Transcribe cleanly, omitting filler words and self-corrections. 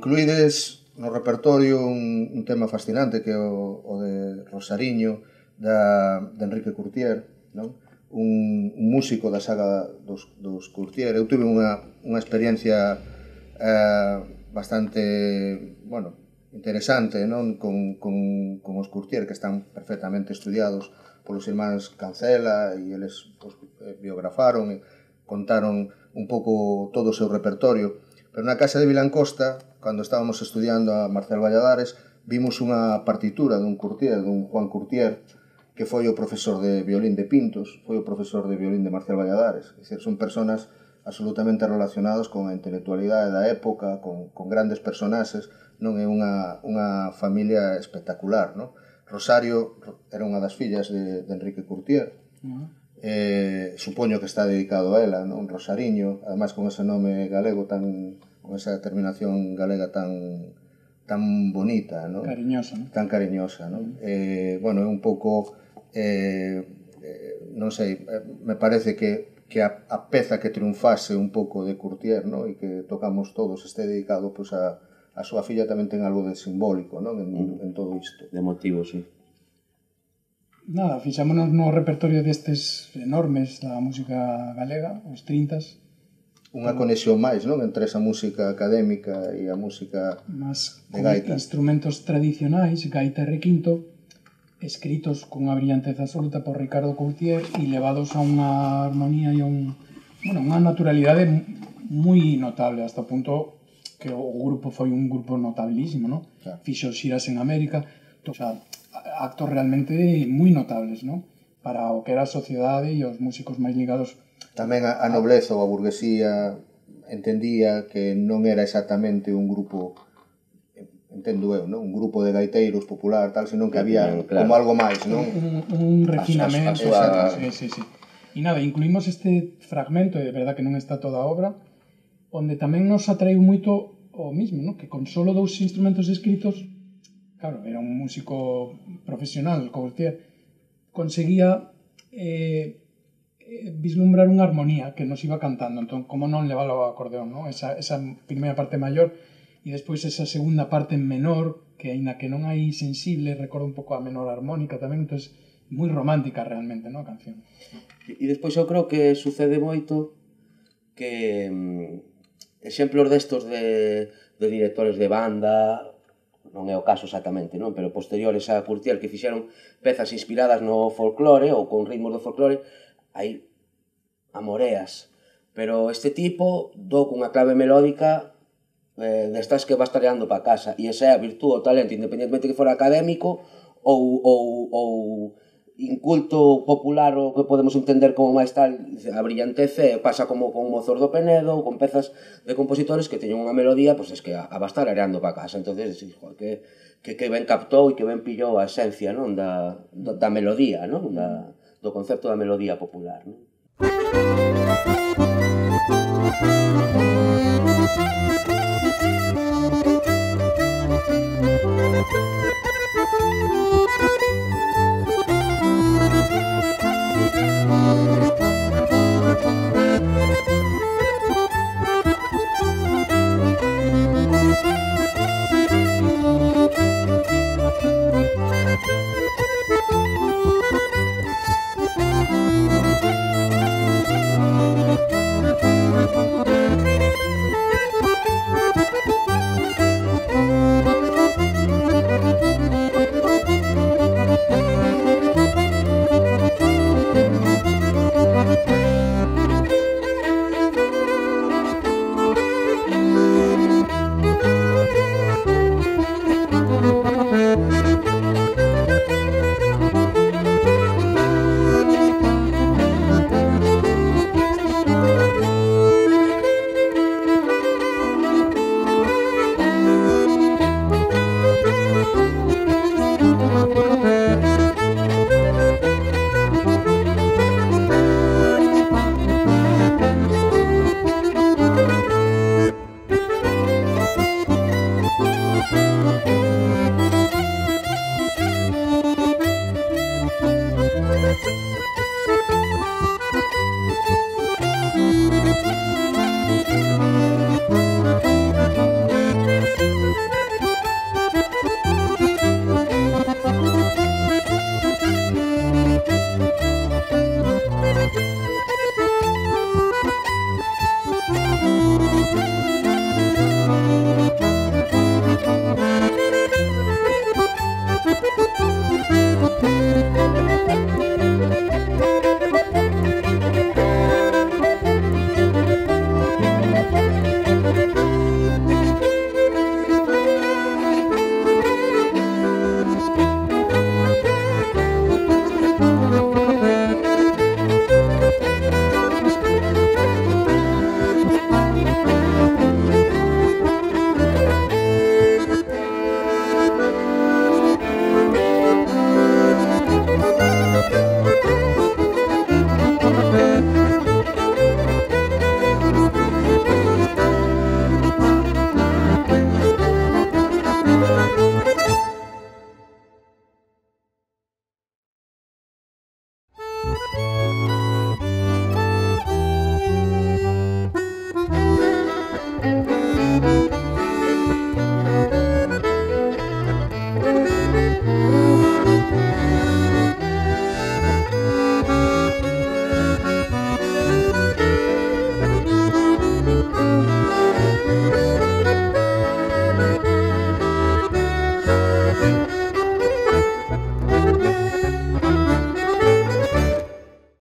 Incluídes no repertorio un tema fascinante que é o de Rosariño de Enrique Curtier, non? Un músico da saga dos Curtier. Eu tive unha experiencia bastante, bueno, interesante, non? Con os Curtier, que están perfectamente estudiados polos irmáns Cancela, e eles biografaron e contaron un pouco todo o seu repertorio. Pero na casa de Vilancosta, cando estábamos estudiando a Marcel Valladares, vimos unha partitura dun Curtier, dun Juan Curtier, que foi o profesor de violín de Pintos, foi o profesor de violín de Marcel Valladares. É dicir, son personas absolutamente relacionadas con a intelectualidade da época, con grandes personaxes, non é unha familia espectacular, non? Rosario era unha das fillas de Enrique Curtier. Supoño que está dedicado a ela, non? Rosariño, ademais con ese nome galego con esa terminación galega tan bonita, non? Cariñosa, non? Tan cariñosa, non? Bueno, é un pouco, non sei, me parece que a peza que triunfase un pouco de Curtier, non? E que tocamos todos este dedicado, pois a súa filla tamén ten algo de simbólico, non? En todo isto. De motivo, sí. Nada, fixámonos no repertorio destes enormes da música galega, os 30s. Unha conexión máis, non? Entre esa música académica e a música de gaita. Instrumentos tradicionais, gaita e requinto, escritos cunha brillanteza absoluta por Ricardo Curtier e levados a unha armonía e unha naturalidade moi notable, hasta o punto que o grupo foi un grupo notabilísimo, non? Claro. Fixo xiras en América, o sea, actos realmente moi notables, non? Para o que era a sociedade e os músicos máis ligados. Tamén a nobleza ou a burguesía entendía que non era exactamente un grupo, entendo eu, non? Un grupo de gaiteiros popular, tal, senón que había como algo máis, non? Un refinamento. Sí. E nada, incluímos este fragmento, e de verdad que non está toda a obra, onde tamén nos atraiu moito o mismo, non? Que con solo 2 instrumentos escritos, claro, era un músico profesional, Curtier, conseguía vislumbrar unha armonía que nos iba cantando. Entón, como non leválo ao acordeón, non? Esa primeira parte maior e despois esa segunda parte menor, que aínda que non hai sensible, recorda un pouco a menor armónica tamén, entón moi romántica realmente, non, a canción. E despois eu creo que sucede moito que exemplos destos de directores de banda, non é o caso exactamente, non? Pero posteriores a Curtier, que fixeron pezas inspiradas no folclore ou con ritmos do folclore, hai amoreas. Pero este tipo dou cunha clave melódica destas que vas tareando para casa, e esa é a virtud, o talento, independentemente que fora académico ou inculto popular, o que podemos entender como máis tal, a brillantece pasa como con Mozos do Penedo ou con pezas de compositores que teñen unha melodía, pois es que a vas tareando para casa. Entonces, que ben captou e que ben pillou a esencia, non? Da melodía, non? Do concepto da melodía popular, non?